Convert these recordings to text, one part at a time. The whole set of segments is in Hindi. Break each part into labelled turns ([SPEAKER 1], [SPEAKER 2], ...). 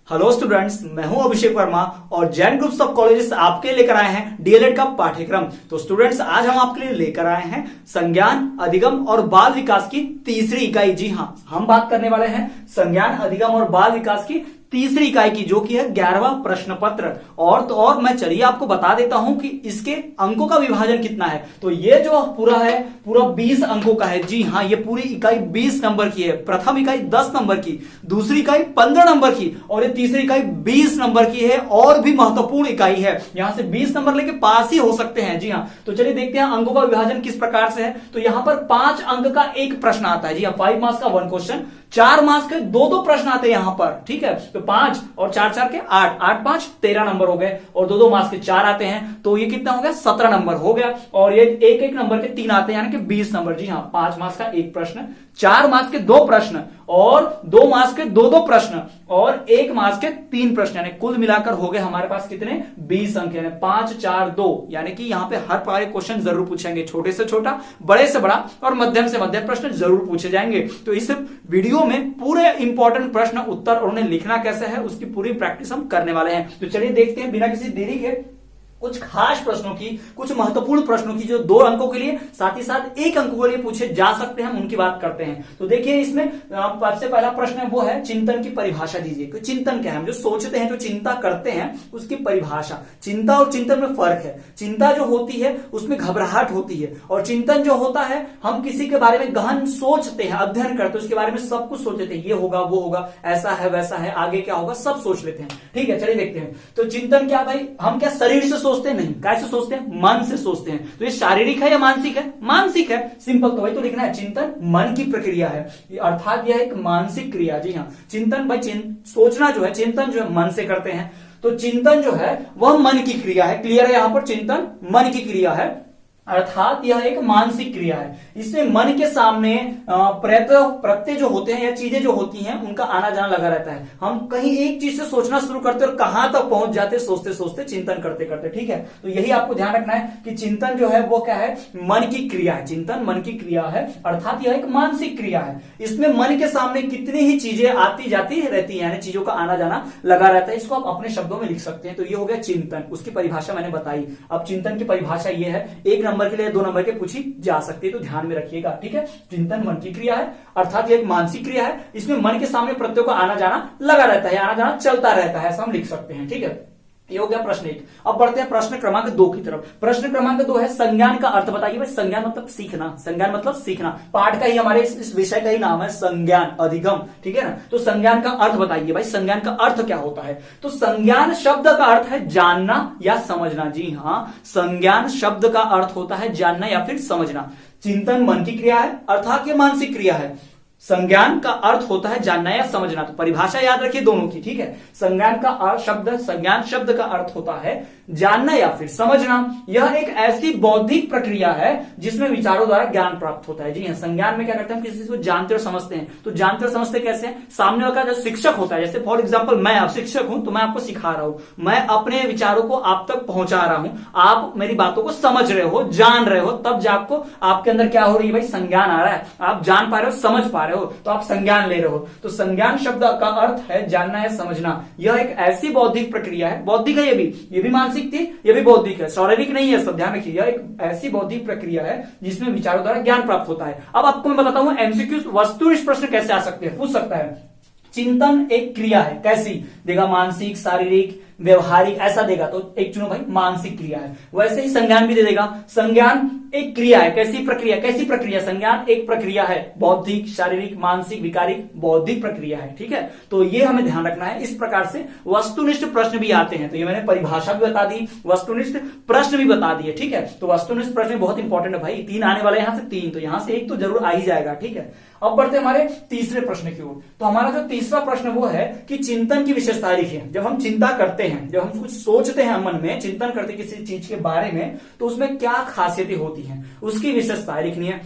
[SPEAKER 1] हेलो स्टूडेंट्स, मैं हूं अभिषेक वर्मा और जैन ग्रुप्स ऑफ कॉलेजेस आपके लिए लेकर आए हैं डीएलएड का पाठ्यक्रम। तो स्टूडेंट्स, आज हम आपके लिए लेकर आए हैं संज्ञान, अधिगम और बाल विकास की तीसरी इकाई। जी हां, हम बात करने वाले हैं संज्ञान, अधिगम और बाल विकास की तीसरी इकाई की, जो कि है 11वां प्रश्न पत्र। और मैं चलिए आपको बता देता हूं कि इसके अंकों का विभाजन कितना है। तो ये जो पूरा है, पूरा 20 अंकों का है। जी हां, ये पूरी इकाई 20 नंबर की है। प्रथम इकाई 10 नंबर की, दूसरी इकाई 15 नंबर की और ये तीसरी इकाई 20 नंबर की है। और भी महत्वपूर्ण इकाई है, यहां से 20 नंबर लेके पास ही हो सकते हैं। जी हां, तो चलिए देखते हैं अंकों का विभाजन किस प्रकार से है। तो यहां पर 5 अंक का एक प्रश्न आता है। जी हां, 5 मार्क्स का 1 क्वेश्चन, 4 मार्क्स के 2 प्रश्न आते हैं यहां पर। ठीक है, तो 5 और 4 के 8, 8 5 13 नंबर हो गए और 2 मार्क्स के 4 आते हैं, तो ये कितना हो गया, 17 नंबर हो गया। और ये एक नंबर के 3 आते हैं, यानी कि 20 नंबर। जी हां, 5 मार्क्स का एक प्रश्न, 4 मार्क्स के 2 प्रश्न और 2 मार्क्स के 2 प्रश्न और 1 मार्क्स के 3 प्रश्न, यानी कुल मिलाकर हो गए हमारे पास कितने, 20 अंक, यानी 5 4 2। यानी कि यहां पे हर पारे क्वेश्चन जरूर पूछेंगे, छोटे से छोटा, बड़े से बड़ा और मध्यम से मध्यम प्रश्न जरूर पूछे जाएंगे। तो इस वीडियो में पूरे इंपॉर्टेंट प्रश्न उत्तर और उन्हें लिखना कैसे है उसकी पूरी प्रैक्टिस हम करने वाले हैं। तो चलिए देखते हैं बिना किसी देरी के कुछ खास प्रश्नों की, कुछ महत्वपूर्ण प्रश्नों की, जो 2 अंकों के लिए साथ ही साथ 1 अंक के लिए पूछे जा सकते हैं, हम उनकी बात करते हैं। तो देखिए, इसमें सबसे पहला प्रश्न है वो है चिंतन की परिभाषा दीजिए। तो चिंतन क्या है, हम जो सोचते हैं, जो चिंता करते हैं, उसकी परिभाषा। चिंता और चिंतन में फर्क है। चिंता जो होती है उसमें घबराहट होती है, और चिंतन जो होता है हम किसी के बारे में गहन सोचते हैं, अध्ययन करते हैं, उसके बारे में सब कुछ सोचते हैं, ये होगा वो होगा, ऐसा है वैसा है, आगे क्या होगा, सब सोच लेते हैं। ठीक है, चलिए देखते हैं। तो चिंतन क्या भाई, हम क्या शरीर से सोचते हैं? नहीं। कैसे सोचते हैं? मन से सोचते हैं। तो ये शारीरिक है या मानसिक है? मानसिक है। सिंपल, तो वही तो लिखना है, चिंतन मन की प्रक्रिया है, अर्थात यह एक मानसिक क्रिया। जी हाँ, चिंतन भाई सोचना जो है, चिंतन जो है मन से करते हैं, तो चिंतन जो है वह मन की क्रिया है। क्लियर है? यहां पर चिंतन मन की क्रिया है, अर्थात यह एक मानसिक क्रिया है। इसमें मन के सामने प्रत्यय जो होते हैं या चीजें जो होती हैं, उनका आना जाना लगा रहता है। हम कहीं एक चीज से सोचना शुरू करते और कहां तक पहुंच जाते, सोचते सोचते, चिंतन करते करते। ठीक है, तो यही आपको ध्यान रखना है कि चिंतन जो है वो क्या है, मन की क्रिया है। चिंतन मन की क्रिया है, अर्थात यह एक मानसिक क्रिया है। इसमें मन के सामने कितनी ही चीजें आती जाती रहती है, यानी चीजों का आना जाना लगा रहता है। इसको आप अपने शब्दों में लिख सकते हैं। तो ये हो गया चिंतन, उसकी परिभाषा मैंने बताई। अब चिंतन की परिभाषा ये है, 1 नंबर के लिए 2 नंबर के पूछी जा सकती है, तो ध्यान में रखिएगा। ठीक है, चिंतन मन की क्रिया है, अर्थात ये एक मानसिक क्रिया है। इसमें मन के सामने प्रत्ययों का आना जाना लगा रहता है, आना जाना चलता रहता है, ऐसा हम लिख सकते हैं। ठीक है, ये हो गया प्रश्न 1। अब बढ़ते हैं प्रश्न क्रमांक 2 की तरफ। प्रश्न क्रमांक 2 है संज्ञान का अर्थ बताइए। भाई, संज्ञान मतलब सीखना, संज्ञान मतलब सीखना। पाठ का ही, हमारे इस विषय का ही नाम है संज्ञान, अधिगम। ठीक है ना, तो संज्ञान का अर्थ बताइए। भाई, संज्ञान का अर्थ क्या होता है? तो संज्ञान शब्द का अर्थ है जानना या समझना। जी हाँ, संज्ञान शब्द का अर्थ होता है जानना या फिर समझना। चिंतन मन की क्रिया है, अर्थात ये मानसिक क्रिया है। संज्ञान का अर्थ होता है जानना या समझना। तो परिभाषा याद रखिए दोनों की। ठीक है, संज्ञान का संज्ञान शब्द का अर्थ होता है जानना या फिर समझना। यह एक ऐसी बौद्धिक प्रक्रिया है जिसमें विचारों द्वारा ज्ञान प्राप्त होता है। जी हाँ, संज्ञान में क्या करते हैं, हम किसी चीज को जानते और समझते हैं। तो जानते और समझते कैसे हैं? सामने वाला जो शिक्षक होता है, जैसे फॉर एग्जाम्पल मैं अब शिक्षक हूं, तो मैं आपको सिखा रहा हूं, मैं अपने विचारों को आप तक पहुंचा रहा हूं, आप मेरी बातों को समझ रहे हो, जान रहे हो, तब जाकर आपके अंदर क्या हो रही है भाई, संज्ञान आ रहा है। आप जान पा रहे हो, समझ पा रहे हो, तो आप संज्ञान ले रहे हो। तो संज्ञान शब्द का अर्थ है जानना या समझना। यह एक ऐसी बौद्धिक प्रक्रिया है, बौद्धिक है ये भी मानसिक थी, ये भी बौद्धिक है, शारीरिक नहीं है, सब ध्यान रखिए। यह एक ऐसी बौद्धिक प्रक्रिया है जिसमें विचारों द्वारा ज्ञान प्राप्त होता है। अब आपको मैं बताता हूं एमसीक्यू वस्तुनिष्ठ प्रश्न कैसे आ सकते हैं, पूछ सकता है। चिंतन एक क्रिया है, कैसी देगा, मानसिक, शारीरिक, व्यवहारिक, ऐसा देगा, तो एक चुनो भाई, मानसिक क्रिया है। वैसे ही संज्ञान भी दे देगा, संज्ञान एक क्रिया है, कैसी प्रक्रिया, कैसी प्रक्रिया, संज्ञान एक प्रक्रिया है, बौद्धिक, शारीरिक, मानसिक, विकारिक, बौद्धिक प्रक्रिया है। ठीक है, तो ये हमें ध्यान रखना है। इस प्रकार से वस्तुनिष्ठ प्रश्न भी आते हैं। तो ये मैंने परिभाषा भी बता दी, वस्तुनिष्ठ प्रश्न भी बता दिए। ठीक है, तो वस्तुनिष्ठ प्रश्न बहुत इंपॉर्टेंट है भाई, 3 आने वाले, यहां से 3, तो यहां से 1 तो जरूर आ ही जाएगा। ठीक है, अब बढ़ते हमारे तीसरे प्रश्न की ओर। तो हमारा जो तीसरा प्रश्न वो है कि चिंतन की विशेषताएं लिखिए। जब हम चिंता करते हैं, जब हम कुछ सोचते हैं, मन में चिंतन करते हैं किसी चीज के बारे में, तो उसमें क्या खासियतें होती हैं, उसकी विशेषताएं लिखनी है।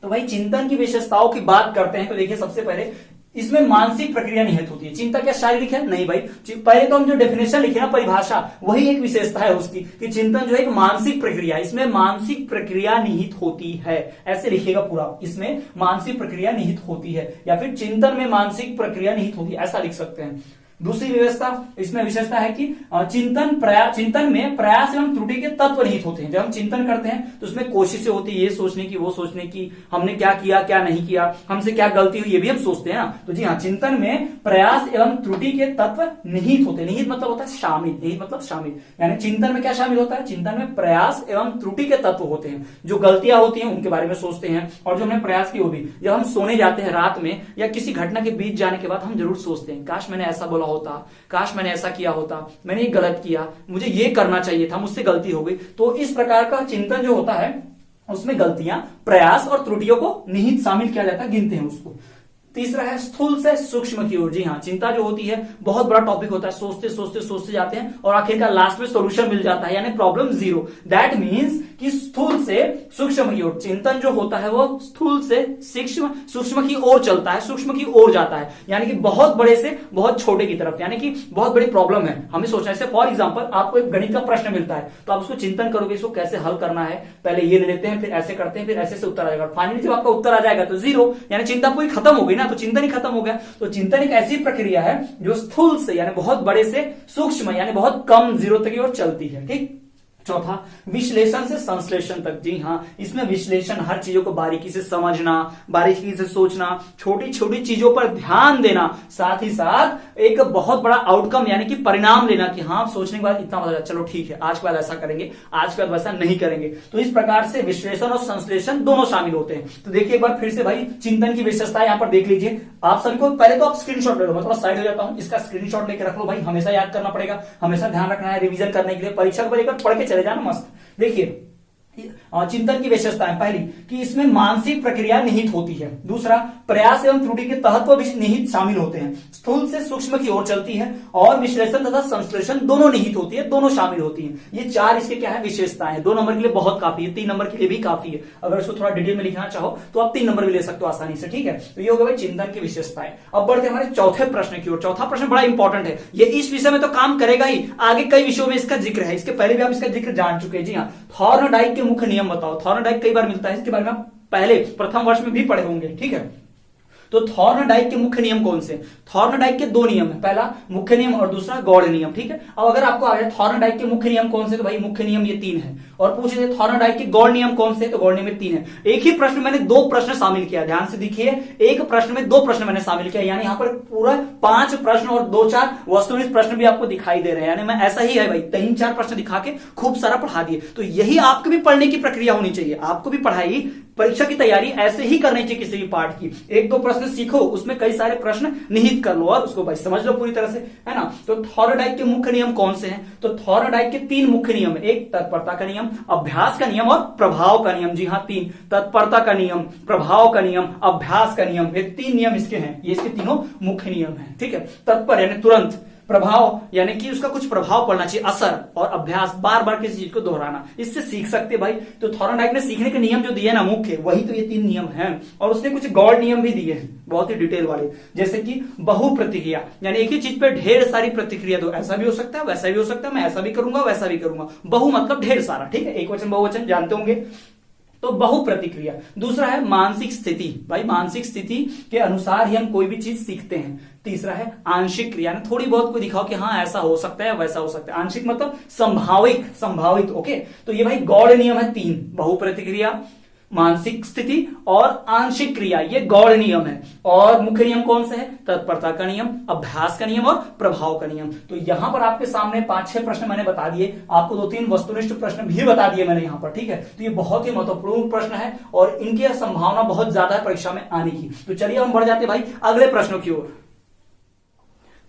[SPEAKER 1] तो भाई, चिंतन की विशेषताओं की बात करते हैं तो देखिए, सबसे पहले इसमें मानसिक प्रक्रिया निहित होती है। चिंता क्या शारीरिक है? नहीं भाई, पहले तो हम जो डेफिनेशन लिखे ना, परिभाषा, वही एक विशेषता है उसकी कि चिंतन जो है एक मानसिक प्रक्रिया है, इसमें मानसिक प्रक्रिया निहित होती है, ऐसे लिखिएगा पूरा, इसमें मानसिक प्रक्रिया निहित होती है, या फिर चिंतन में मानसिक प्रक्रिया निहित होती है, ऐसा लिख सकते हैं। दूसरी व्यवस्था इसमें विशेषता है कि चिंतन में प्रयास एवं त्रुटि के तत्व निहित होते हैं। जब हम चिंतन करते हैं तो उसमें कोशिशें होती है, ये सोचने की वो सोचने की, हमने क्या किया क्या नहीं किया, हमसे क्या गलती हुई, ये भी हम सोचते हैं ना। तो जी हाँ, चिंतन में प्रयास एवं त्रुटि के तत्व निहित होते हैं। निहित मतलब होता है शामिल, निहित मतलब शामिल, यानी चिंतन में क्या शामिल होता है, चिंतन में प्रयास एवं त्रुटि के तत्व होते हैं। जो गलतियां होती हैं उनके बारे में सोचते हैं, और जो हमने प्रयास की वो भी। जब हम सोने जाते हैं रात में या किसी घटना के बीच जाने के बाद हम जरूर सोचते हैं, काश मैंने ऐसा बोला होता, काश मैंने ऐसा किया होता, मैंने ये गलत किया, मुझे ये करना चाहिए था, मुझसे गलती हो गई। तो इस प्रकार का चिंतन जो होता है उसमें गलतियां, प्रयास और त्रुटियों को निहित शामिल किया जाता है, गिनते हैं उसको। तीसरा है स्थूल से सूक्ष्म की ओर। जी हाँ, चिंता जो होती है बहुत बड़ा टॉपिक होता है, सोचते सोचते सोचते जाते हैं और आखिरकार लास्ट में सॉल्यूशन मिल जाता है, यानी प्रॉब्लम जीरो। दैट मीन्स कि स्थूल से सूक्ष्म की ओर चिंतन जो होता है वो स्थूल से सूक्ष्म की ओर चलता है, सूक्ष्म की ओर जाता है, यानी कि बहुत बड़े से बहुत छोटे की तरफ, यानी कि बहुत बड़ी प्रॉब्लम है हमें सोचना है। फॉर एग्जाम्पल आपको एक गणित का प्रश्न मिलता है तो आप उसको चिंतन करोगे, इसको कैसे हल करना है, पहले ये ले लेते हैं, फिर ऐसे करते हैं, फिर ऐसे से उत्तर आ जाएगा। फाइनली जब आपका उत्तर आ जाएगा तो जीरो, यानी चिंता पूरी खत्म हो गई ना, तो चिंतन ही खत्म हो गया। तो चिंतन एक ऐसी प्रक्रिया है जो स्थूल से यानी बहुत बड़े से सूक्ष्म यानी बहुत कम जीरो तक की ओर चलती है। ठीक। चौथा, विश्लेषण से संश्लेषण तक। जी हाँ, इसमें विश्लेषण, हर चीजों को बारीकी से समझना, बारीकी से सोचना, छोटी छोटी चीजों पर ध्यान देना, साथ ही साथ एक बहुत बड़ा आउटकम यानी कि परिणाम लेना कि हाँ सोचने के बाद इतना पता चलो ठीक है, आज के बाद ऐसा करेंगे, आज के बाद वैसा नहीं करेंगे। तो इस प्रकार से विश्लेषण और संश्लेषण दोनों शामिल होते हैं। तो देखिए एक बार फिर से भाई चिंतन की विशेषता यहां पर देख लीजिए आप सभी को। पहले तो आप स्क्रीनशॉट ले लो, मैं थोड़ा साइड हो जाता हूं, इसका स्क्रीनशॉट लेकर रख लो भाई, हमेशा याद करना पड़ेगा, हमेशा ध्यान रखना है रिवीजन करने के लिए, परीक्षा को लेकर पढ़ के चले जाना मस्त। देखिए चिंतन की विशेषता है पहली कि इसमें मानसिक प्रक्रिया निहित होती है। दूसरा, प्रयास एवं त्रुटि के तत्व भी निहित शामिल होते हैं। स्थूल से सूक्ष्म की ओर चलती है और विश्लेषण तथा संश्लेषण दोनों निहित होती है, दोनों शामिल होती हैं। ये चार इसके क्या है विशेषताएं, 2 नंबर के लिए बहुत काफी है, 3 नंबर के लिए भी काफी है। अगर इसको थोड़ा डिटेल में लिखना चाहो तो आप 3 नंबर भी ले सकते हो आसानी से। ठीक है, तो ये हो गया भाई चिंतन की विशेषताएं। अब बढ़ते हमारे चौथे प्रश्न की ओर। चौथा प्रश्न बड़ा इंपॉर्टेंट है, ये इस विषय में तो काम करेगा ही, आगे कई विषयों में इसका जिक्र है, इसके पहले भी आप इसका जिक्र जान चुके हैं। जी हाँ, थॉर्नडाइक के मुख्य नियम बताओ। थॉर्नडाइक कई बार मिलता है, इसके बारे में आप पहले प्रथम वर्ष में भी पढ़े होंगे। ठीक है, तो थॉर्नडाइक के मुख्य नियम कौन से? थॉर्नडाइक के 2 नियम है, पहला मुख्य नियम और दूसरा गौड़ नियम। ठीक है, अब अगर आपको आ जाए थॉर्नडाइक के मुख्य नियम कौन से, तो भाई मुख्य नियम ये 3 है, और पूछ रहे थॉर्नडाइक के गौड़ नियम कौन से, तो गौड़ नियम 3 है। एक ही प्रश्न मैंने 2 प्रश्न शामिल किया, ध्यान से देखिए, एक प्रश्न में 2 प्रश्न मैंने शामिल किया, यानी यहां पर पूरा 5 प्रश्न और 2-4 वस्तुनिष्ठ प्रश्न भी आपको दिखाई दे रहे हैं। यानी मैं ऐसा ही है भाई, 3-4 प्रश्न दिखा के खूब सारा पढ़ा दिए। तो यही आपकी भी पढ़ने की प्रक्रिया होनी चाहिए, आपको भी पढ़ाई परीक्षा की तैयारी ऐसे ही करनी चाहिए किसी भी पाठ की। 1-2 प्रश्न सीखो, उसमें कई सारे प्रश्न निहित कर लो और उसको भाई समझ लो पूरी तरह से, है ना। तो थॉर्नडाइक के मुख्य नियम कौन से हैं? तो थॉर्नडाइक के 3 मुख्य नियम है, एक तत्परता का नियम, अभ्यास का नियम और प्रभाव का नियम। जी हाँ, 3, तत्परता का नियम, प्रभाव का नियम, अभ्यास का नियम, ये 3 नियम इसके हैं, ये इसके तीनों मुख्य नियम हैं। ठीक है, तत्पर यानी तुरंत, प्रभाव यानी कि उसका कुछ प्रभाव पड़ना चाहिए, असर, और अभ्यास बार बार किसी चीज को दोहराना, इससे सीख सकते भाई। तो थॉर्नडाइक ने सीखने के नियम जो दिए ना मुख्य, वही तो ये 3 नियम हैं, और उसने कुछ गौड़ नियम भी दिए हैं बहुत ही डिटेल वाले, जैसे कि बहु प्रतिक्रिया, यानी एक ही चीज पे ढेर सारी प्रतिक्रिया दो, ऐसा भी हो सकता है वैसा भी हो सकता है, मैं ऐसा भी करूंगा वैसा भी करूंगा। बहु मतलब ढेर सारा, ठीक है, एक वचन बहुवचन जानते होंगे, तो बहु प्रतिक्रिया। दूसरा है मानसिक स्थिति, भाई मानसिक स्थिति के अनुसार ही हम कोई भी चीज सीखते हैं। तीसरा है आंशिक क्रिया, थोड़ी बहुत को दिखाओ कि हाँ ऐसा हो सकता है वैसा हो सकता है, आंशिक मतलब संभावित। ओके, तो ये भाई गौड़ नियम है 3, बहु प्रतिक्रिया, मानसिक स्थिति और आंशिक क्रिया, ये गौड़ नियम है। और मुख्य नियम कौन से है? तत्परता का नियम, अभ्यास का नियम और प्रभाव का नियम। तो यहां पर आपके सामने 5-6 प्रश्न मैंने बता दिए, आपको 2-3 वस्तुनिष्ठ प्रश्न भी बता दिए मैंने यहां पर। ठीक है, तो ये बहुत ही महत्वपूर्ण प्रश्न है और इनकी संभावना बहुत ज्यादा है परीक्षा में आने की। तो चलिए हम बढ़ जाते हैं भाई अगले प्रश्नों की ओर।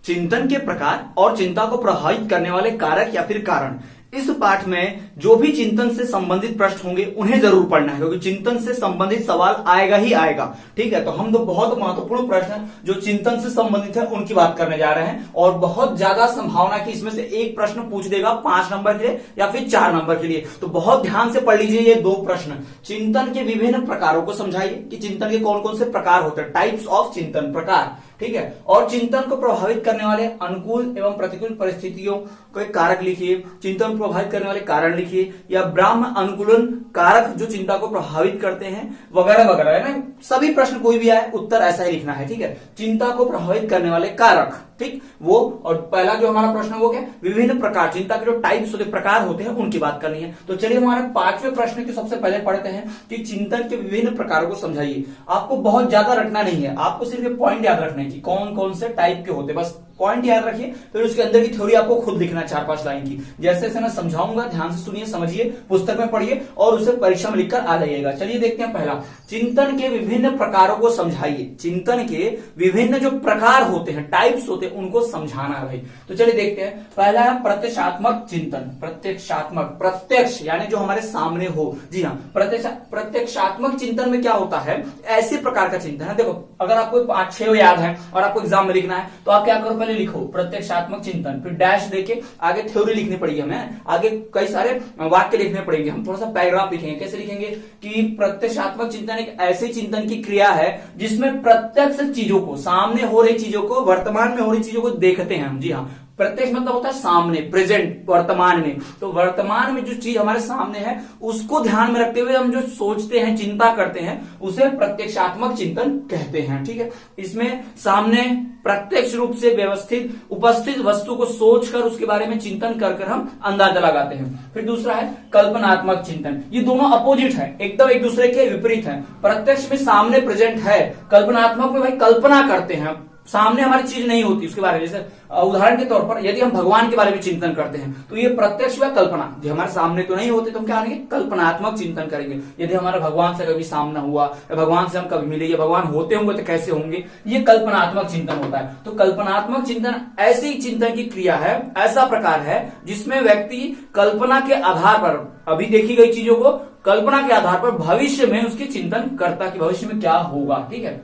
[SPEAKER 1] चिंतन के प्रकार और चिंता को प्रभावित करने वाले कारक या फिर कारण। इस पाठ में जो भी चिंतन से संबंधित प्रश्न होंगे उन्हें जरूर पढ़ना है, क्योंकि चिंतन से संबंधित सवाल आएगा ही आएगा। ठीक है, तो हम तो बहुत महत्वपूर्ण प्रश्न जो चिंतन से संबंधित है उनकी बात करने जा रहे हैं, और बहुत ज्यादा संभावना की इसमें से एक प्रश्न पूछ देगा 5 नंबर के लिए या फिर 4 नंबर के लिए। तो बहुत ध्यान से पढ़ लीजिए ये 2 प्रश्न। चिंतन के विभिन्न प्रकारों को समझाइए कि चिंतन के कौन कौन से प्रकार होते हैं, टाइप्स ऑफ चिंतन, प्रकार। ठीक है, और चिंतन को प्रभावित करने वाले अनुकूल एवं प्रतिकूल परिस्थितियों को एक कारक लिखिए, चिंतन को प्रभावित करने वाले कारण लिखिए, या ब्राह्म अनुकूलन कारक जो चिंता को प्रभावित करते हैं, वगैरह वगैरह, है ना। सभी प्रश्न कोई भी आए उत्तर ऐसा ही लिखना है। ठीक है, चिंता को प्रभावित करने वाले कारक, ठीक वो। और पहला जो हमारा प्रश्न है वो क्या, विभिन्न प्रकार, चिंता के जो टाइप्स होते प्रकार होते हैं उनकी बात करनी है। तो चलिए हमारे 5वें प्रश्न की सबसे पहले पढ़ते हैं कि चिंतन के विभिन्न प्रकारों को समझाइए। आपको बहुत ज्यादा रखना नहीं है, आपको सिर्फ ये पॉइंट याद रखना है कि कौन कौन से टाइप के होते हैं, बस पॉइंट याद रखिए। फिर उसके अंदर की थ्योरी आपको खुद लिखना 4-5 लाइन की। जैसे जैसे मैं समझाऊंगा ध्यान से सुनिए, समझिए, पुस्तक में पढ़िए और उसे परीक्षा में लिखकर आ जाइएगा। चलिए देखते हैं पहला, चिंतन के विभिन्न प्रकारों को समझाइए। चिंतन के विभिन्न जो प्रकार होते हैं, टाइप्स होते हैं, उनको समझाना है भाई। तो चलिए देखते हैं, पहला है प्रत्यक्षात्मक चिंतन। प्रत्यक्षात्मक, प्रत्यक्ष यानी जो हमारे सामने हो। जी हाँ, प्रत्यक्षात्मक चिंतन में क्या होता है, ऐसे प्रकार का चिंतन है। देखो अगर आपको 5-6 याद है और आपको एग्जाम में लिखना है तो आप क्या करो, पहले लिखो प्रत्यक्षात्मक चिंतन, फिर डैश देके आगे थ्योरी लिखनी पड़ेगी हमें, आगे कई सारे वाक्य लिखने पड़ेंगे, हम थोड़ा सा पैराग्राफ लिखेंगे। कैसे लिखेंगे कि प्रत्यक्षात्मक चिंतन एक ऐसे चिंतन की क्रिया है जिसमें प्रत्यक्ष चीजों को, सामने हो रही चीजों को, वर्तमान में हो रही चीजों को देखते हैं हम। जी हाँ, प्रत्यक्ष मतलब होता है सामने, प्रेजेंट, वर्तमान में। तो वर्तमान में जो चीज हमारे सामने है उसको ध्यान में रखते हुए हम जो सोचते हैं, चिंता करते हैं, उसे प्रत्यक्षात्मक चिंतन कहते हैं। ठीक है, इसमें सामने प्रत्यक्ष रूप से व्यवस्थित उपस्थित वस्तु को सोचकर उसके बारे में चिंतन कर कर हम अंदाजा लगाते हैं। फिर दूसरा है कल्पनात्मक चिंतन। ये दोनों अपोजिट है, एकदम एक दूसरे के विपरीत है। प्रत्यक्ष में सामने प्रेजेंट है, कल्पनात्मक में भाई कल्पना करते हैं, सामने हमारी चीज नहीं होती उसके बारे में। जैसे उदाहरण के तौर पर यदि हम भगवान के बारे में चिंतन करते हैं तो ये प्रत्यक्ष व कल्पना, जो हमारे सामने तो नहीं होते तो हम क्या करेंगे, कल्पनात्मक चिंतन करेंगे। यदि हमारा भगवान से कभी सामना हुआ या भगवान से हम कभी मिले या भगवान होते होंगे तो कैसे होंगे, ये कल्पनात्मक चिंतन होता है। तो कल्पनात्मक चिंतन ऐसी चिंतन की क्रिया है, ऐसा प्रकार है जिसमें व्यक्ति कल्पना के आधार पर, अभी देखी गई चीजों को कल्पना के आधार पर भविष्य में उसकी चिंतन करता कि भविष्य में क्या होगा। ठीक है,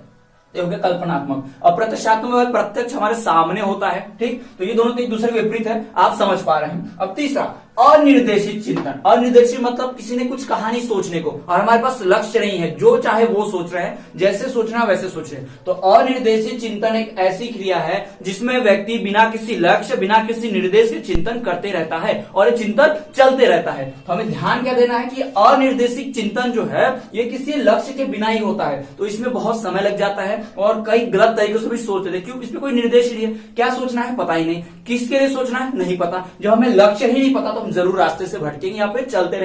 [SPEAKER 1] हो गया कल्पनात्मक। और प्रत्यक्षात्मक प्रत्यक्ष हमारे सामने होता है। ठीक, तो ये दोनों तो एक दूसरे के विपरीत है, आप समझ पा रहे हैं। अब तीसरा, अनिर्देशित चिंतन। अनिर्देशित मतलब किसी ने कुछ कहानी सोचने को और हमारे पास लक्ष्य नहीं है, जो चाहे वो सोच रहे हैं, जैसे सोचना वैसे सोच रहे हैं। तो अनिर्देशित चिंतन एक ऐसी क्रिया है जिसमें व्यक्ति बिना किसी लक्ष्य, बिना किसी निर्देश के चिंतन करते रहता है और ये चिंतन चलते रहता है। तो हमें ध्यान क्या देना है कि अनिर्देशित चिंतन जो है ये किसी लक्ष्य के बिना ही होता है। तो इसमें बहुत समय लग जाता है और कई गलत तरीके से भी सोचते हैं। क्यों, इसमें कोई निर्देश नहीं है, क्या सोचना है पता ही नहीं, किसके लिए सोचना है नहीं पता। जब हमें लक्ष्य ही नहीं पता तो हम जरूर रास्ते से भटकेंगे, यहाँ पे चलते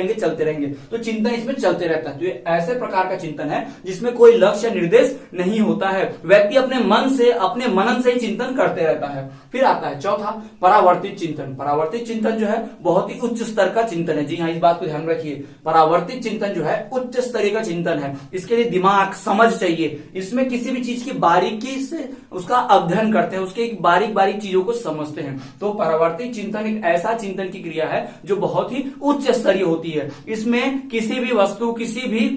[SPEAKER 1] रहेंगे। तो चिंतन इसमें चलते रहता है। तो ये ऐसे प्रकार का चिंतन है जिसमें कोई लक्ष्य निर्देश नहीं होता है, व्यक्ति अपने मन से, अपने मनन से ही चिंतन करते रहता है। फिर आता है चौथा, परावर्तित चिंतन। परावर्तित चिंतन जो है बहुत ही उच्च स्तर का चिंतन है। जी हाँ, इस बात को ध्यान रखिए, परावर्तित चिंतन जो है उच्च स्तरीय का चिंतन है। इसके लिए दिमाग, समझ चाहिए। इसमें किसी भी चीज की बारीकी से उसका अध्ययन करते हैं, उसके बारीक बारीक चीजों को समझते हैं। तो परावर्तित चिंतन एक ऐसा चिंतन की क्रिया है जो बहुत ही उच्च स्तरीय होती है। इसमें किसी भी वस्तु, किसी भी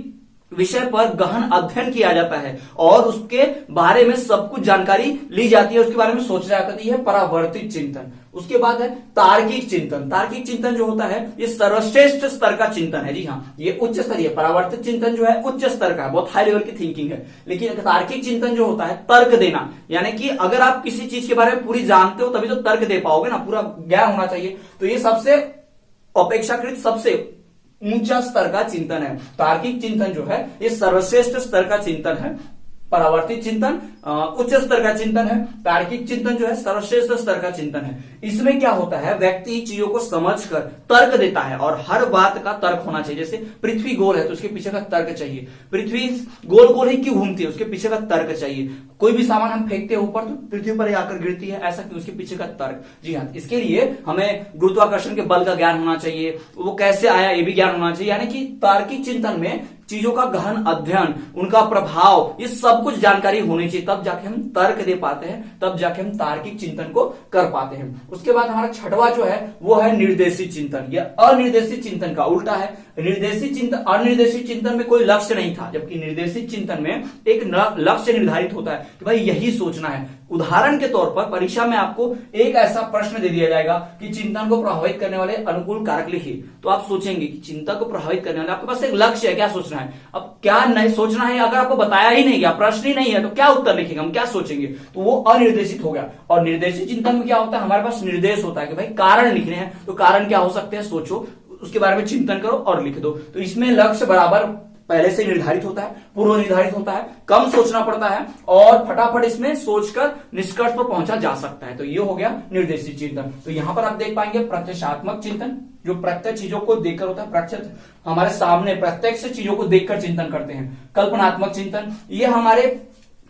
[SPEAKER 1] विषय पर गहन अध्ययन किया जाता है और उसके बारे में सब कुछ जानकारी ली जाती है, उसके बारे में सोचा जाता है। यह परावर्तित चिंतन। उसके बाद है तार्किक चिंतन। तार्किक चिंतन जो होता है ये सर्वश्रेष्ठ स्तर का चिंतन है। जी हाँ, ये उच्च स्तरीय। परावर्तित चिंतन जो है उच्च स्तर का, बहुत हाई लेवल की थिंकिंग है। लेकिन तार्किक चिंतन जो होता है तर्क देना, यानी कि अगर आप किसी चीज के बारे में पूरी जानते हो तभी तो तर्क दे पाओगे ना, पूरा ज्ञान होना चाहिए। तो ये सबसे अपेक्षाकृत सबसे ऊंचा स्तर का चिंतन है। तार्किक चिंतन जो है ये सर्वश्रेष्ठ स्तर का चिंतन है। परावर्तित चिंतन उच्च स्तर का चिंतन है, तार्किक चिंतन जो है सर्वश्रेष्ठ स्तर का चिंतन है। इसमें क्या होता है, व्यक्ति चीजों को समझकर तर्क देता है और हर बात का तर्क होना चाहिए। जैसे पृथ्वी गोल है तो उसके पीछे का तर्क चाहिए, पृथ्वी गोल गोल ही क्यों घूमती है उसके पीछे का तर्क चाहिए। कोई भी सामान हम फेंकते हैं ऊपर तो पृथ्वी पर ही आकर गिरती है, ऐसा क्यों, उसके पीछे का तर्क। जी हाँ, इसके लिए हमें गुरुत्वाकर्षण के बल का ज्ञान होना चाहिए, वो कैसे आया ये भी ज्ञान होना चाहिए। यानी कि तार्किक चिंतन में चीजों का गहन अध्ययन, उनका प्रभाव, ये सब कुछ जानकारी होनी चाहिए, तब जाके हम तर्क दे पाते हैं, तब जाके हम तार्किक चिंतन को कर पाते हैं। उसके बाद हमारा छठवां जो है वो है निर्देशित चिंतन। यह अनिर्देशित चिंतन का उल्टा है। निर्देशित चिंतन, अनिर्देशित चिंतन में कोई लक्ष्य नहीं था, जबकि निर्देशित चिंतन में एक लक्ष्य निर्धारित होता है कि भाई यही सोचना है। उदाहरण के तौर पर परीक्षा में आपको एक ऐसा प्रश्न दे दिया जाएगा कि चिंतन को प्रभावित करने वाले अनुकूल कारक लिखिए, तो आप सोचेंगे कि चिंतन को प्रभावित करने वाले, आपके पास एक लक्ष्य है, क्या सोचना है। अब क्या नहीं सोचना है, अगर आपको बताया ही नहीं गया, प्रश्न ही नहीं है, तो क्या उत्तर लिखेंगे, हम क्या सोचेंगे, तो वो अनिर्देशित हो गया। और निर्देशित चिंतन में क्या होता है, हमारे पास निर्देश होता है कि भाई कारण लिखने हैं, तो कारण क्या हो सकते हैं, सोचो, उसके बारे में चिंतन करो और लिख दो। तो इसमें लक्ष्य बराबर
[SPEAKER 2] पहले से निर्धारित होता है, पूर्व निर्धारित होता है, कम सोचना पड़ता है और फटाफट इसमें सोचकर निष्कर्ष पर पहुंचा जा सकता है। तो ये हो गया निर्देशित चिंतन। तो यहां पर आप देख पाएंगे प्रत्यक्षात्मक चिंतन, जो प्रत्यक्ष चीजों को देखकर होता है, प्रत्यक्ष हमारे सामने प्रत्यक्ष चीजों को देखकर चिंतन करते हैं। कल्पनात्मक चिंतन, ये हमारे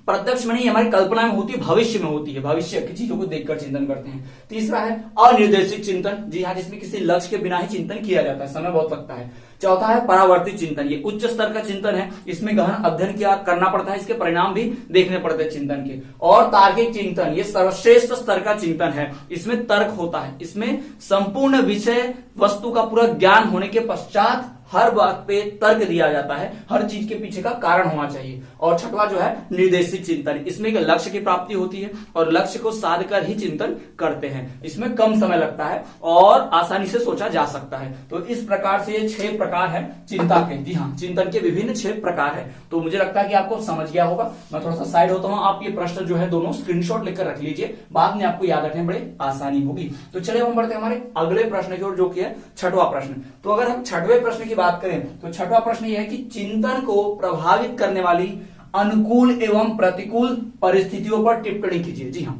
[SPEAKER 2] प्रत्यक्ष में नहीं, हमारी कल्पना में होती है, भविष्य में होती है, भविष्य की चीजों को देखकर चिंतन करते हैं। तीसरा है अनिर्देशित चिंतन, जी हाँ, जिसमें किसी लक्ष्य के बिना ही चिंतन किया जाता है, समय बहुत लगता है। चौथा है परावर्तित चिंतन, ये उच्च स्तर का चिंतन है, इसमें गहन अध्ययन किया करना पड़ता है, इसके परिणाम भी देखने पड़ते हैं चिंतन के। और तार्किक चिंतन, ये सर्वश्रेष्ठ स्तर का चिंतन है, इसमें तर्क होता है, इसमें संपूर्ण विषय वस्तु का पूरा ज्ञान होने के पश्चात हर बात पे तर्क दिया जाता है, हर चीज के पीछे का कारण होना चाहिए। और छठवा जो है निर्देशित चिंतन, इसमें एक लक्ष्य की प्राप्ति होती है और लक्ष्य को साध कर ही चिंतन करते हैं, इसमें कम समय लगता है और आसानी से सोचा जा सकता है। तो इस प्रकार से ये 6 प्रकार है चिंता के, जी हाँ, चिंतन के विभिन्न 6 प्रकार है। तो मुझे लगता है कि आपको समझ गया होगा। मैं थोड़ा सा साइड होता हूं, आप ये प्रश्न जो है दोनों स्क्रीनशॉट लेकर रख लीजिए, बाद में आपको याद रखने बड़े आसानी होगी। तो चलिए हम बढ़ते हैं हमारे अगले प्रश्न की ओर, जो कि है छठवां प्रश्न। तो अगर हम छठवें प्रश्न की बात करें तो छठवां प्रश्न यह है कि चिंतन को प्रभावित करने वाली अनुकूल एवं प्रतिकूल परिस्थितियों पर टिप्पणी कीजिए। जी हाँ,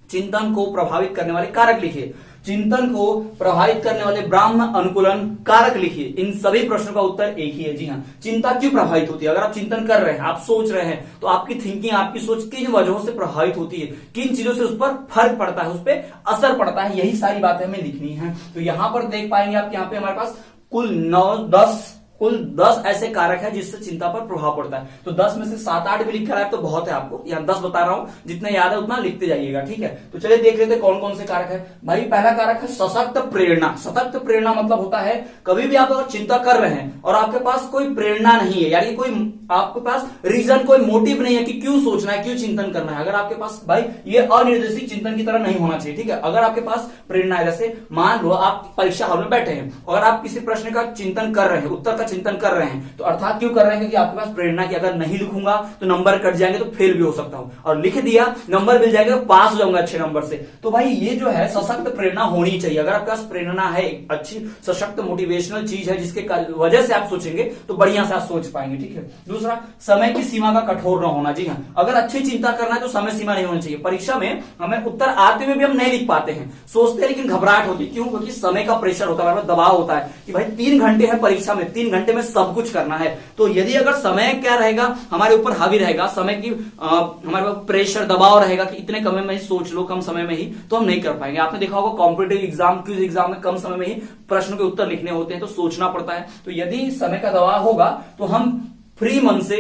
[SPEAKER 2] चिंतन को प्रभावित करने वाले कारक लिखिए, चिंतन को प्रभावित करने वाले ब्राह्म अनुकूलन कारक लिखिए। इन सभी प्रश्नों का उत्तर एक ही है। जी हाँ, चिंता क्यों प्रभावित होती है? अगर आप चिंतन कर रहे हैं, आप सोच रहे हैं, तो आपकी थिंकिंग, आपकी सोच किन वजहों से प्रभावित होती है, किन चीजों से उस पर फर्क पड़ता है, उस पर असर पड़ता है, यही सारी बातें हमें लिखनी है। तो यहां पर देख पाएंगे आप, यहाँ पे हमारे पास कुल 10 ऐसे कारक है जिससे चिंता पर प्रभाव पड़ता है। तो 10 में से 7-8 भी लिखा है तो बहुत है, आपको यहाँ 10 बता रहा हूं, जितना याद है उतना लिखते जाइएगा, ठीक है। तो चलिए देख लेते हैं कौन कौन से कारक है। भाई पहला कारक है सशक्त प्रेरणा। सशक्त प्रेरणा मतलब होता है कभी भी आप अगर चिंता कर रहे हैं और आपके पास कोई प्रेरणा नहीं है, यानी कोई आपके पास रीजन, कोई मोटिव नहीं है कि क्यों सोचना है, क्यों चिंतन करना है, अगर आपके पास, भाई ये अनिर्देशित चिंतन की तरह नहीं होना चाहिए, ठीक है। अगर आपके पास प्रेरणा है, जैसे मान लो आप परीक्षा हॉल में बैठे हैं और आप किसी प्रश्न का चिंतन कर रहे हैं, उत्तर का चिंतन कर रहे हैं, तो अर्थात क्यों कर रहे हैं? क्योंकि आपके पास प्रेरणा की, अगर नहीं लिखूंगा तो नंबर कट जाएंगे, तो फेल भी हो सकता हूं, और लिख दिया नंबर मिल जाएगा तो पास हो जाऊंगा अच्छे नंबर से। तो भाई ये जो है सशक्त प्रेरणा होनी चाहिए। अगर आपके पास प्रेरणा है, अच्छी सशक्त मोटिवेशनल चीज है जिसके वजह से आप सोचेंगे तो बढ़िया से आप सोच पाएंगे, ठीक है। दूसरा, समय की सीमा का कठोर न होना। जी हाँ, अगर अच्छी चिंता करना है तो समय सीमा नहीं होनी चाहिए। परीक्षा में हमें उत्तर आते हुए भी हम नहीं लिख पाते हैं, सोचते हैं लेकिन घबराहट होती है। क्यों? क्योंकि समय का प्रेशर होता है, दबाव होता है कि भाई 3 घंटे है परीक्षा में, 3 घंटे में सब कुछ करना है। तो यदि अगर समय क्या रहेगा, हमारे ऊपर हावी रहेगा, समय की हमारे ऊपर प्रेशर, दबाव रहेगा कि इतने कम में ही सोच लो, कम समय में ही, तो हम नहीं कर पाएंगे। आपने देखा होगा कॉम्पिटिटिव एग्जाम, क्विज एग्जाम में कम समय में ही प्रश्न के उत्तर लिखने होते हैं, तो सोचना पड़ता है। तो यदि समय का दबाव होगा तो हम फ्री मन से,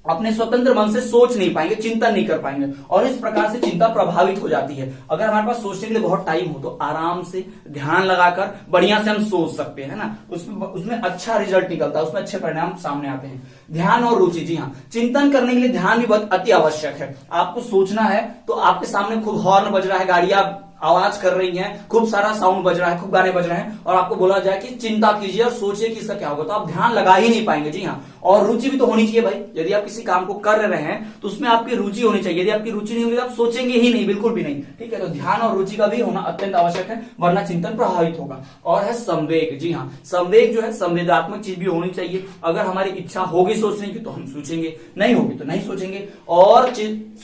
[SPEAKER 2] अपने स्वतंत्र मन से सोच नहीं पाएंगे, चिंतन नहीं कर पाएंगे, और इस प्रकार से चिंता प्रभावित हो जाती है। अगर हमारे पास सोचने के लिए बहुत टाइम हो तो आराम से ध्यान लगाकर बढ़िया से हम सोच सकते हैं, है ना। उसमें अच्छा रिजल्ट निकलता है, उसमें अच्छे परिणाम सामने आते हैं। ध्यान और रुचि, जी हाँ, चिंतन करने के लिए ध्यान भी बहुत अति आवश्यक है। आपको सोचना है तो आपके सामने खूब हॉर्न बज रहा है, गाड़ियां आवाज कर रही हैं, खूब सारा साउंड बज रहा है, खूब गाने बज रहे हैं, और आपको बोला जाए कि चिंता कीजिए और सोचिए कि इसका क्या होगा, तो आप ध्यान लगा ही नहीं पाएंगे। जी हाँ, और रुचि भी तो होनी चाहिए भाई। यदि आप किसी काम को कर रहे हैं तो उसमें आपकी रुचि होनी चाहिए। यदि आपकी रुचि नहीं होगी तो आप सोचेंगे ही नहीं, बिल्कुल भी नहीं, ठीक है। तो ध्यान और रुचि का भी होना अत्यंत आवश्यक है, वरना चिंतन प्रभावित होगा। और है संवेग। जी हाँ, संवेग जो है संवेदात्मक चीज भी होनी चाहिए। अगर हमारी इच्छा होगी सोचने की तो हम सोचेंगे, नहीं होगी तो नहीं सोचेंगे। और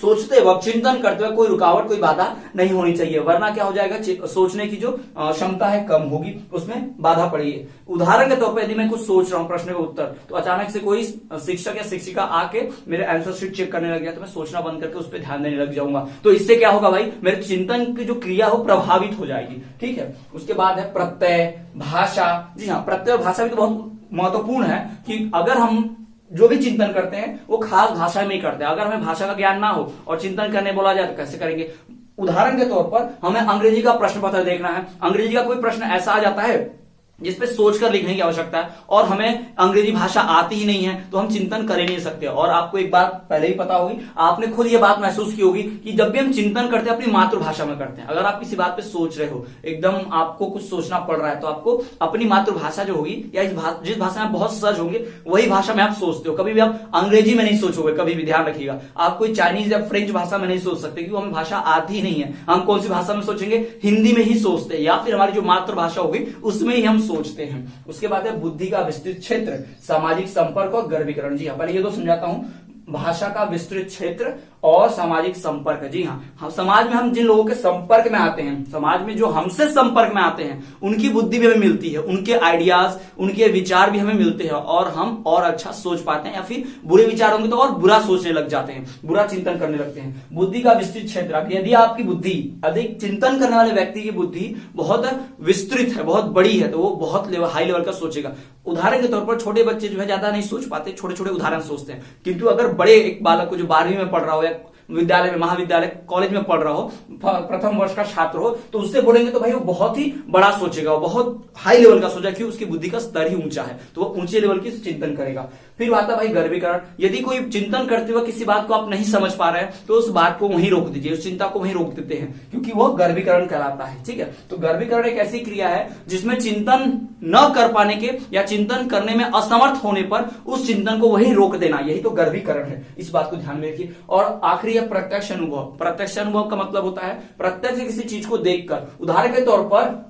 [SPEAKER 2] सोचते वक्त, चिंतन करते हुए कोई रुकावट, कोई बाधा नहीं होनी चाहिए, वरना क्या हो जाएगा, सोचने की जो क्षमता है कम होगी, उसमें बाधा पड़ेगी। उदाहरण के तौर पर यदि मैं कुछ सोच रहा हूं प्रश्न का उत्तर, तो अचानक से कोई शिक्षक या शिक्षिका आके मेरे आंसर शीट चेक करने लग गया, तो मैं सोचना बंद करके उस पर ध्यान देने लग जाऊंगा। तो इससे क्या होगा भाई, मेरे चिंतन की जो क्रिया हो प्रभावित हो जाएगी, ठीक है। उसके बाद है प्रत्यय, भाषा। जी हाँ, प्रत्यय और भाषा भी तो बहुत महत्वपूर्ण है कि अगर हम जो भी चिंतन करते हैं वो खास भाषा में ही करते हैं। अगर हमें भाषा का ज्ञान ना हो और चिंतन करने बोला जाए तो कैसे करेंगे? उदाहरण के तौर पर हमें अंग्रेजी का प्रश्न पत्र देखना है, अंग्रेजी का कोई प्रश्न ऐसा आ जाता है जिसपे सोचकर लिखने की आवश्यकता है, और हमें अंग्रेजी भाषा आती ही नहीं है, तो हम चिंतन कर ही नहीं सकते। और आपको एक बात पहले ही पता होगी, आपने खुद ये बात महसूस की होगी कि जब भी हम चिंतन करते हैं अपनी मातृभाषा में करते हैं। अगर आप किसी बात पे सोच रहे हो, एकदम आपको कुछ सोचना पड़ रहा है, तो आपको अपनी मातृभाषा जो होगी या जिस भाषा में बहुत सहज होंगे वही भाषा में आप सोचते हो। कभी भी आप अंग्रेजी में नहीं सोचोगे, कभी भी ध्यान रखिएगा। आप कोई चाइनीज या फ्रेंच भाषा में नहीं सोच सकते, क्योंकि हमें भाषा आती ही नहीं है। हम कौन सी भाषा में सोचेंगे? हिंदी में ही सोचते हैं, या फिर हमारी जो मातृभाषा होगी उसमें ही हम सोचते हैं। उसके बाद है बुद्धि का विस्तृत क्षेत्र, सामाजिक संपर्क और गर्भीकरण। जी हाँ, पहले ये तो समझाता हूं, भाषा का विस्तृत क्षेत्र और सामाजिक संपर्क। जी हाँ, समाज में हम जिन लोगों के संपर्क में आते हैं, समाज में जो हमसे संपर्क में आते हैं, उनकी बुद्धि भी हमें मिलती है, उनके आइडियाज, उनके विचार भी हमें मिलते हैं और हम और अच्छा सोच पाते हैं, या फिर बुरे विचार होंगे तो और बुरा सोचने लग जाते हैं, बुरा चिंतन करने लगते हैं। बुद्धि का विस्तृत क्षेत्र, यदि आपकी बुद्धि, अधिक चिंतन करने वाले व्यक्ति की बुद्धि बहुत विस्तृत है, बहुत बड़ी है, तो वो बहुत हाई लेवल का सोचेगा। उदाहरण के तौर पर छोटे बच्चे जो है ज्यादा नहीं सोच पाते, छोटे छोटे उदाहरण सोचते हैं, किंतु अगर बड़े एक बालक को जो 12वीं में पढ़ रहा हो या विद्यालय में, महाविद्यालय, कॉलेज में पढ़ रहा हो, प्रथम वर्ष का छात्र हो, तो उससे बोलेंगे तो भाई वो बहुत ही बड़ा सोचेगा, वो बहुत हाई लेवल का सोचेगा, क्योंकि उसकी बुद्धि का स्तर ही ऊंचा है, तो वो ऊंचे लेवल की चिंतन करेगा। फिर आता भाई गर्भीकरण। यदि कोई चिंतन करते हुए किसी बात को आप नहीं समझ पा रहे हैं तो उस बात को वहीं रोक दीजिए, उस चिंता को वहीं रोक देते हैं, क्योंकि वो गर्भीकरण कहलाता है। ठीक है, तो गर्भीकरण एक ऐसी क्रिया है जिसमें चिंतन न कर पाने के या चिंतन करने में असमर्थ होने पर उस चिंतन को वहीं रोक देना, यही तो गर्भीकरण है। इस बात को ध्यान में रखिए। और आखिरी है प्रत्यक्ष अनुभव। प्रत्यक्ष अनुभव का मतलब होता है प्रत्यक्ष किसी चीज को देखकर। उदाहरण के तौर पर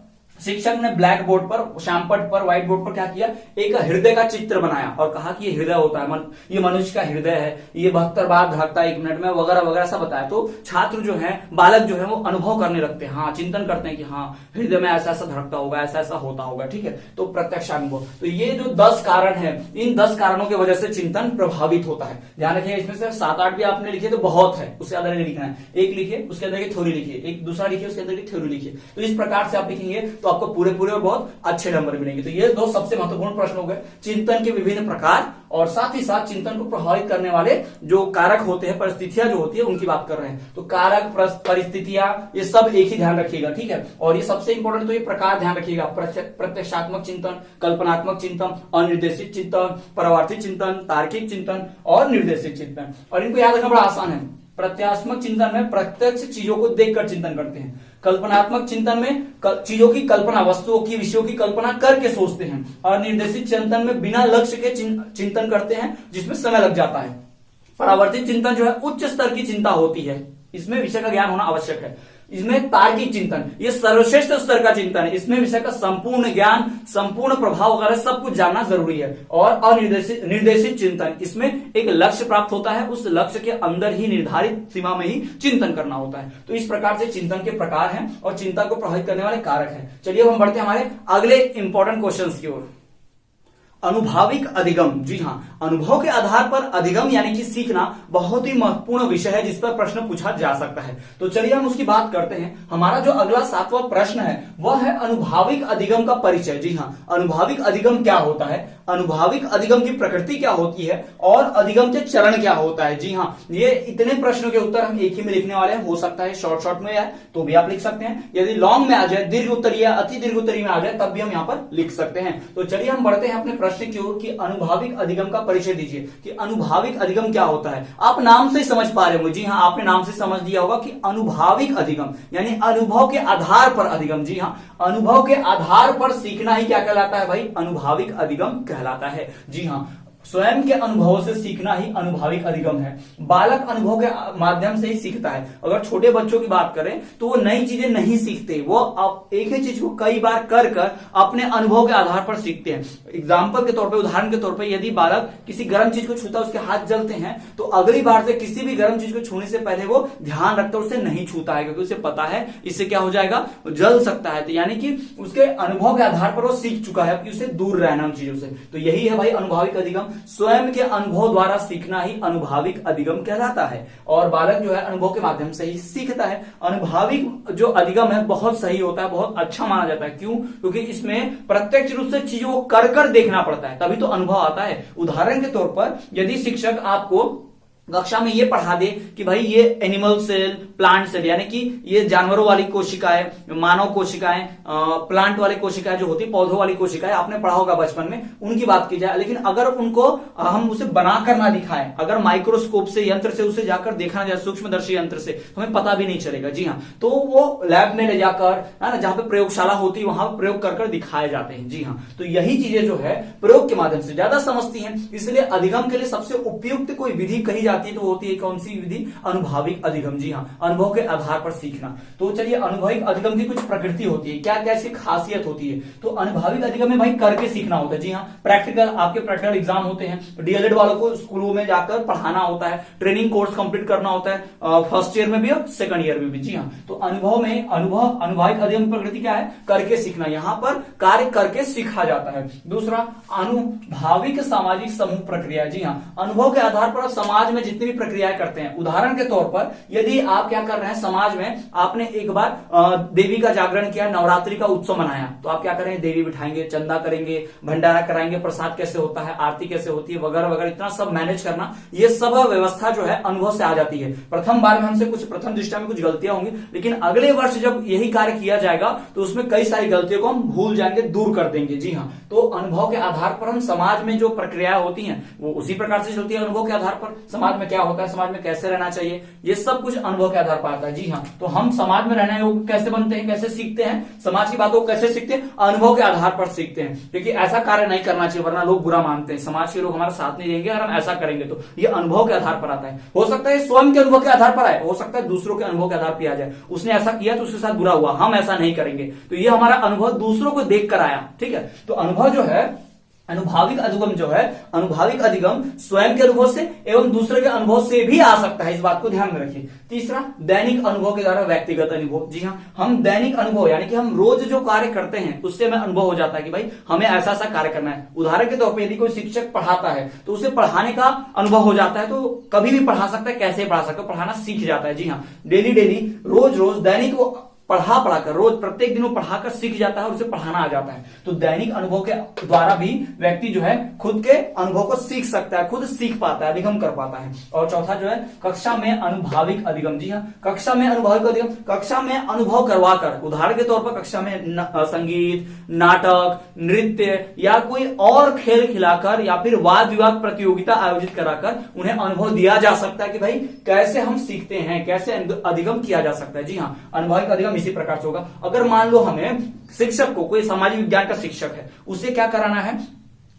[SPEAKER 2] शिक्षक ने ब्लैक बोर्ड पर, श्यामपट पर, व्हाइट बोर्ड पर क्या किया, एक हृदय का चित्र बनाया और कहा कि ये हृदय होता है, ये मनुष्य का हृदय है, ये 72 बार धड़कता है 1 मिनट में, वगैरह वगैरह सब बताया। तो छात्र जो है, बालक जो है, वो अनुभव करने लगते हैं, हाँ, चिंतन करते हैं कि हाँ हृदय में ऐसा ऐसा धड़कता होगा, ऐसा ऐसा होता होगा। ठीक है, तो प्रत्यक्ष अनुभव। तो ये जो 10 कारण है, इन 10 कारणों की वजह से चिंतन प्रभावित होता है। ध्यान रखिए, इसमें से 7-8 भी आपने लिखे तो बहुत है, उससे ज्यादा नहीं लिखना है। एक लिखिए, उसके अंदर की थ्योरी लिखिए, एक दूसरा लिखिए, उसके अंदर की थ्योरी लिखिए। तो इस प्रकार से आप लिखेंगे तो आपको पूरे पूरे बहुत अच्छे नंबर मिलेंगे। तो ये 2 सबसे महत्वपूर्ण प्रश्न हो गए, चिंतन के विभिन्न प्रकार और साथ ही साथ चिंतन को प्रभावित करने वाले जो कारक होते हैं, परिस्थितियां जो होती है, उनकी बात कर रहे हैं। तो कारक, परिस्थितियां, ये सब एक ही ध्यान रखिएगा। ठीक है, और ये सबसे इंपॉर्टेंट तो ये प्रकार ध्यान रखिएगा, प्रत्यक्षात्मक चिंतन, कल्पनात्मक चिंतन, अनिर्देशित चिंतन, परावर्तित चिंतन, तार्किक चिंतन और निर्देशित चिंतन। और इनको याद रखना बड़ा आसान है। प्रत्यात्मक चिंतन में प्रत्यक्ष चीजों को देखकर चिंतन करते हैं। कल्पनात्मक चिंतन में चीजों की कल्पना, वस्तुओं की, विषयों की कल्पना करके सोचते हैं। और निर्देशित चिंतन में बिना लक्ष्य के चिंतन करते हैं, जिसमें समय लग जाता है। परावर्तित चिंतन जो है उच्च स्तर की चिंता होती है, इसमें विषय का ज्ञान होना आवश्यक है। इसमें तार्किक चिंतन, ये सर्वश्रेष्ठ स्तर का चिंतन है, इसमें विषय का संपूर्ण ज्ञान, संपूर्ण प्रभाव वगैरह सब कुछ जानना जरूरी है। और निर्देशित चिंतन, इसमें एक लक्ष्य प्राप्त होता है, उस लक्ष्य के अंदर ही, निर्धारित सीमा में ही चिंतन करना होता है। तो इस प्रकार से चिंतन के प्रकार हैं और चिंता को प्रभावित करने वाले कारक हैं। चलिए अब हम बढ़ते हैं हमारे अगले इंपॉर्टेंट क्वेश्चन की ओर। अनुभाविक अधिगम। जी हाँ, अनुभव के आधार पर अधिगम यानी कि सीखना बहुत ही महत्वपूर्ण विषय है, जिस पर प्रश्न पूछा जा सकता है। तो चलिए हम उसकी बात करते हैं। हमारा जो अगला 7वां प्रश्न है वह है अनुभाविक अधिगम का परिचय। जी हाँ, अनुभाविक अधिगम क्या होता है, अनुभाविक अधिगम की प्रकृति क्या होती है और अधिगम के चरण क्या होता है। जी हाँ, ये इतने प्रश्नों के उत्तर हम एक ही में लिखने वाले हैं। हो सकता है शॉर्ट में आए तो भी आप लिख सकते हैं, यदि लॉन्ग में आ जाए, दीर्घ उत्तरीय, अति दीर्घ उत्तरीय में आ जाए, तब भी हम यहाँ पर लिख सकते हैं। तो चलिए हम बढ़ते हैं अपने प्रश्न की ओर कि अनुभाविक अधिगम का परिचय दीजिए कि अनुभाविक अधिगम क्या होता है। आप नाम से ही समझ पा रहे होंगे। जी हाँ, आपने नाम से समझ लिया होगा कि अनुभाविक अधिगम यानी अनुभव के आधार पर अधिगम। जी हाँ, अनुभव के आधार पर सीखना ही क्या कहलाता है भाई, अनुभाविक अधिगम कहलाता है। जी हाँ, स्वयं के अनुभव से सीखना ही अनुभाविक अधिगम है। बालक अनुभव के माध्यम से ही सीखता है। अगर छोटे बच्चों की बात करें तो वो नई चीजें नहीं सीखते, वो एक ही चीज को कई बार कर अपने अनुभव के आधार पर सीखते हैं। एग्जाम्पल के तौर पे, उदाहरण के तौर पे, यदि बालक किसी गर्म चीज को छूता है, उसके हाथ जलते हैं, तो अगली बार से किसी भी गर्म चीज को छूने से पहले वो ध्यान रखता है, उसे नहीं छूता है, क्योंकि उसे पता है इससे क्या हो जाएगा, जल सकता है। तो यानी कि उसके अनुभव के आधार पर वो सीख चुका है कि उसे दूर रहना उन चीजों से। तो यही है भाई अनुभाविक अधिगम। स्वयं के अनुभव द्वारा सीखना ही अनुभाविक अधिगम कहलाता है। और बालक जो है अनुभव के माध्यम से ही सीखता है। अनुभाविक जो अधिगम है बहुत सही होता है, बहुत अच्छा माना जाता है। क्यों? क्योंकि इसमें प्रत्यक्ष रूप से चीजों को कर देखना पड़ता है, तभी तो अनुभव आता है। उदाहरण के तौर पर यदि शिक्षक आपको कक्षा में ये पढ़ा दे कि भाई ये एनिमल सेल, प्लांट सेल, यानी कि ये जानवरों वाली कोशिकाएं, मानव कोशिकाएं, प्लांट वाली कोशिकाएं जो होती, पौधों वाली कोशिकाएं, आपने पढ़ा होगा बचपन में, उनकी बात की जाए। लेकिन अगर उनको हम उसे बनाकर ना दिखाएं, अगर माइक्रोस्कोप से, यंत्र से उसे जाकर देखना जाए, सूक्ष्मदर्शी यंत्र से, तो हमें पता भी नहीं चलेगा। जी हाँ, तो वो लैब में ले जाकर, है ना, जहां पे प्रयोगशाला होती है वहां प्रयोग कर दिखाए जाते हैं। जी हाँ, तो यही चीजें जो है प्रयोग के माध्यम से ज्यादा समझती हैं। इसलिए अधिगम के लिए सबसे उपयुक्त कोई विधि कही आती है तो होती है कौन सी विधि, अनुभविक अधिगम। जी हाँ, अनुभव के आधार पर सीखना। तो चलिए अनुभविक अधिगम की कुछ प्रकृति होती है, क्या क्या इसकी खासियत होती है। तो अनुभविक अधिगम में भाई करके सीखना होता है। जी हाँ, प्रैक्टिकल, आपके प्रैक्टिकल एग्जाम होते हैं, डीएलएड वालों को स्कूलों में जाकर पढ़ाना होता है, ट्रेनिंग कोर्स कंप्लीट करना होता है, फर्स्ट ईयर में भी और सेकंड ईयर में भी। जी हाँ, तो अनुभविक अधिगम प्रकृति क्या है, करके सीखना, यहाँ पर कार्य करके सीखा जाता है। दूसरा अनुभाविक सामाजिक समूह प्रक्रिया। जी हाँ, अनुभव के आधार पर समाज में जितनी भी प्रक्रियाएं करते हैं, उदाहरण के तौर पर यदि आप क्या कर रहे हैं, समाज में आपने एक बार देवी का जागरण किया, नवरात्रि का उत्सव मनाया, तो आप क्या करेंगे, देवी बिठाएंगे, चंदा करेंगे, भंडारा कराएंगे, प्रसाद कैसे होता है, आरती कैसे होती है, वगैरह वगैरह, इतना सब मैनेज करना, ये सब व्यवस्था जो है अनुभव से आ जाती है। प्रथम बार में हमसे कुछ प्रथम दृष्टया में कुछ गलतियां होंगी, लेकिन अगले वर्ष जब यही कार्य किया जाएगा तो उसमें कई सारी गलतियों को हम भूल जाएंगे, दूर कर देंगे। जी हाँ, तो अनुभव के आधार पर हम समाज में जो प्रक्रियाएं होती हैं वो उसी प्रकार से चलती है। अनुभव के आधार पर समाज में क्या होता है, समाज में कैसे रहना चाहिए, ये सब कुछ अनुभव के आधार पर आता है। जी हाँ, तो हम समाज में रहने योग्य कैसे बनते हैं, कैसे सीखते हैं, समाज की बातों को कैसे सीखते हैं, अनुभव के आधार पर सीखते हैं। क्योंकि ऐसा कार्य नहीं करना चाहिए वरना लोग बुरा मानते हैं, समाज के लोग हमारा साथ नहीं देंगे अगर हम ऐसा करेंगे। तो ये अनुभव के आधार पर आता है। हो सकता है स्वयं के अनुभव के आधार पर आए, हो सकता है दूसरों के अनुभव के आधार पर आ जाए, उसने ऐसा किया तो उसके साथ बुरा हुआ, हम ऐसा नहीं करेंगे। तो ये हमारा अनुभव दूसरों को देख कर आया। ठीक है, तो अनुभव जो है, अनुभाविक अधिगम जो है, अनुभाविक अधिगम स्वयं के अनुभव से एवं दूसरे के अनुभव से भी आ सकता है, इस बात को ध्यान में रखिए। तीसरा, दैनिक अनुभव के द्वारा व्यक्तिगत अनुभव। जी हाँ, हम दैनिक अनुभव यानी कि हम रोज जो कार्य करते हैं उससे हमें अनुभव हो जाता है कि भाई हमें ऐसा ऐसा कार्य करना है। उदाहरण के तौर पर यदि कोई शिक्षक पढ़ाता है तो उसे पढ़ाने का अनुभव हो जाता है, तो कभी भी पढ़ा सकता है, कैसे पढ़ा सकता है, पढ़ाना सीख जाता है। जी हाँ, डेली रोज दैनिक वो पढ़ाकर रोज प्रत्येक दिन वो पढ़ाकर सीख जाता है और उसे पढ़ाना आ जाता है। तो दैनिक अनुभव के द्वारा भी व्यक्ति जो है खुद के अनुभव को सीख सकता है, खुद सीख पाता है, अधिगम कर पाता है। और चौथा जो है कक्षा में अनुभाविक अधिगम। जी हाँ, कक्षा में अनुभाविक अधिगम, कक्षा में अनुभव करवाकर, उदाहरण के तौर पर कक्षा में संगीत, नाटक, नृत्य या कोई और खेल खिलाकर या फिर वाद विवाद प्रतियोगिता आयोजित कराकर उन्हें अनुभव दिया जा सकता है कि भाई कैसे हम सीखते हैं, कैसे अधिगम किया जा सकता है। जी हाँ, अनुभाविक अधिगम इसी प्रकार से होगा। अगर मान लो हमें शिक्षक को, कोई सामाजिक विज्ञान का शिक्षक है, उसे क्या कराना है,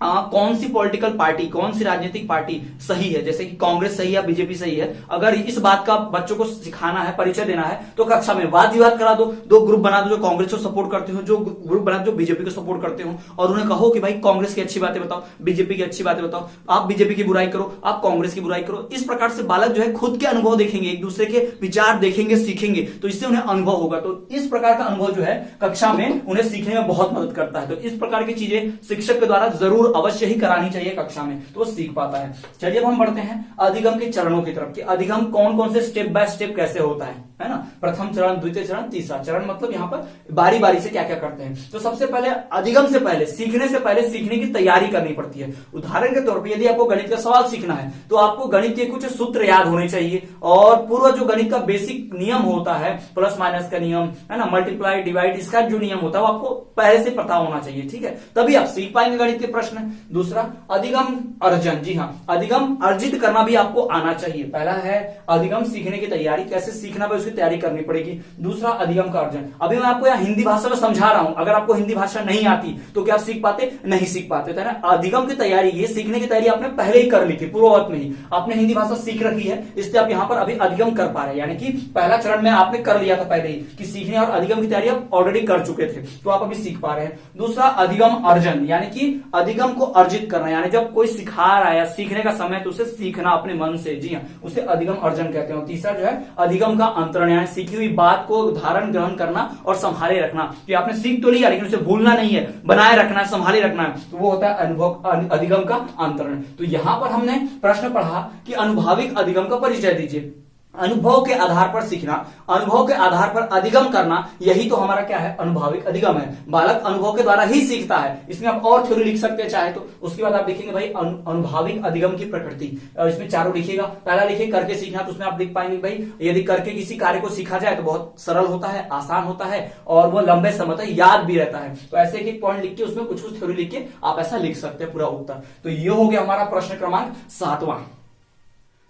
[SPEAKER 2] कौन सी पॉलिटिकल पार्टी, कौन सी राजनीतिक पार्टी सही है, जैसे कि कांग्रेस सही है, बीजेपी सही है, अगर इस बात का बच्चों को सिखाना है, परिचय देना है, तो कक्षा में वाद विवाद करा दो, दो ग्रुप बना दो, जो कांग्रेस को सपोर्ट करते हो, जो ग्रुप बना दो जो बीजेपी को सपोर्ट करते हो, और उन्हें कहो कि भाई कांग्रेस की अच्छी बातें बताओ, बीजेपी की अच्छी बातें बताओ, आप बीजेपी की बुराई करो, आप कांग्रेस की बुराई करो। इस प्रकार से बालक जो है खुद के अनुभव देखेंगे, एक दूसरे के विचार देखेंगे, सीखेंगे, तो इससे उन्हें अनुभव होगा। तो इस प्रकार का अनुभव जो है कक्षा में उन्हें सीखने में बहुत मदद करता है। तो इस प्रकार की चीजें शिक्षक के द्वारा जरूर अवश्य ही करानी चाहिए कक्षा में, तो वो सीख पाता है। चलिए अब हम बढ़ते हैं अधिगम के चरणों की तरफ कि अधिगम कौन कौन से स्टेप बाय स्टेप कैसे होता है ना। प्रथम चरण, द्वितीय चरण, तीसरा चरण, मतलब यहाँ पर बारी बारी से क्या क्या करते हैं। तो सबसे पहले अधिगम से पहले, सीखने से पहले सीखने की तैयारी करनी पड़ती है। उदाहरण के तौर पर यदि आपको गणित का सवाल सीखना है तो आपको गणित के कुछ सूत्र याद होने चाहिए, और पूर्व जो गणित का बेसिक नियम होता है, प्लस माइनस का नियम है ना, मल्टीप्लाई डिवाइड, इसका जो नियम होता है वो आपको पहले से पता होना चाहिए। ठीक है, तभी आप सीख पाएंगे गणित के प्रश्न। दूसरा, अधिगम अर्जन। जी हाँ, अधिगम अर्जित करना भी आपको आना चाहिए। पहला है अधिगम सीखने की तैयारी, कैसे सीखना है उसकी तैयारी करनी पड़ेगी। दूसरा, अधिगम का अर्जन। अभी मैं आपको यहाँ हिंदी भाषा में समझा रहा हूं, अगर आपको हिंदी भाषा नहीं आती तो क्या सीख पाते, नहीं सीख पाते थे ना। अधिगम की तैयारी, ये सीखने की तैयारी आपने पहले ही कर ली थी, पूर्ववत में ही आपने हिंदी भाषा सीख रखी है, इसलिए आप यहाँ पर अभी अधिगम कर पा रहे हैं। यानी कि पहला चरण में आपने कर लिया था पहले ही कि सीखने और अधिगम की तैयारी आप ऑलरेडी कर चुके थे, तो आप अभी सीख पा रहे हैं। दूसरा, अधिगम अर्जन, यानी कि अधिगम को अर्जित करना, यानी जब कोई सिखा रहा है, सीखने का समय तो उसे सीखना अपने मन से। जी हाँ, उसे अधिगम अर्जन कहते हैं। तीसरा जो है अधिगम का अंतरण, यानी सीखी हुई बात को धारण ग्रहण करना और संभाले रखना, कि आपने सीख तो लिया लेकिन उसे भूलना नहीं है, बनाए रखना है, संभाले रखना है, तो वो होता है अनुभव, अधिगम का अंतरण। तो यहां पर हमने प्रश्न पढ़ा कि अनुभाविक अधिगम का परिचय दीजिए। अनुभव के आधार पर सीखना, अनुभव के आधार पर अधिगम करना, यही तो हमारा क्या है, अनुभाविक अधिगम है। बालक अनुभव के द्वारा ही सीखता है। इसमें आप और थ्योरी लिख सकते हैं चाहे तो। उसके बाद आप देखेंगे भाई अनुभाविक अधिगम की प्रकृति, इसमें चारों लिखिएगा। पहला लिखिए करके सीखना, तो उसमें आप देख पाएंगे भाई यदि करके किसी कार्य को सीखा जाए तो बहुत सरल होता है, आसान होता है, और वो लंबे समय तक याद भी रहता है। तो ऐसे एक पॉइंट लिख के उसमें कुछ कुछ थ्योरी लिख के आप ऐसा लिख सकते हैं पूरा उत्तर। तो ये हो गया हमारा प्रश्न क्रमांक 7वां।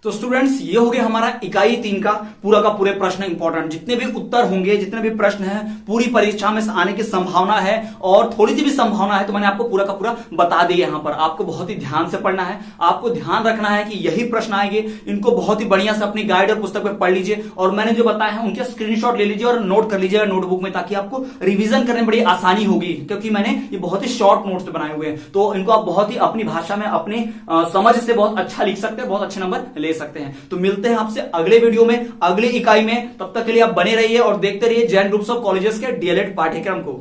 [SPEAKER 1] तो स्टूडेंट्स ये हो गया हमारा इकाई 3 का पूरे प्रश्न इंपॉर्टेंट। जितने भी उत्तर होंगे, जितने भी प्रश्न हैं, पूरी परीक्षा में आने की संभावना है और थोड़ी सी भी संभावना है तो मैंने आपको पूरा का पूरा बता दिया। यहां पर आपको बहुत ही ध्यान से पढ़ना है, आपको ध्यान रखना है कि यही प्रश्न आएंगे, इनको बहुत ही बढ़िया से अपनी गाइड और पुस्तक में पढ़ लीजिए और मैंने जो बताया है उनके स्क्रीनशॉट ले लीजिए और नोट कर लीजिएगा नोटबुक में, ताकि आपको रिवीजन करने में बड़ी आसानी होगी, क्योंकि मैंने ये बहुत ही शॉर्ट नोट्स बनाए हुए हैं। तो इनको आप बहुत ही अपनी भाषा में अपनी समझ से बहुत अच्छा लिख सकते हैं, बहुत अच्छे नंबर ले सकते हैं। तो मिलते हैं आपसे अगले वीडियो में, अगली इकाई में। तब तक के लिए आप बने रहिए और देखते रहिए जैन ग्रुप्स ऑफ कॉलेजेस के डीएलएड पाठ्यक्रम को।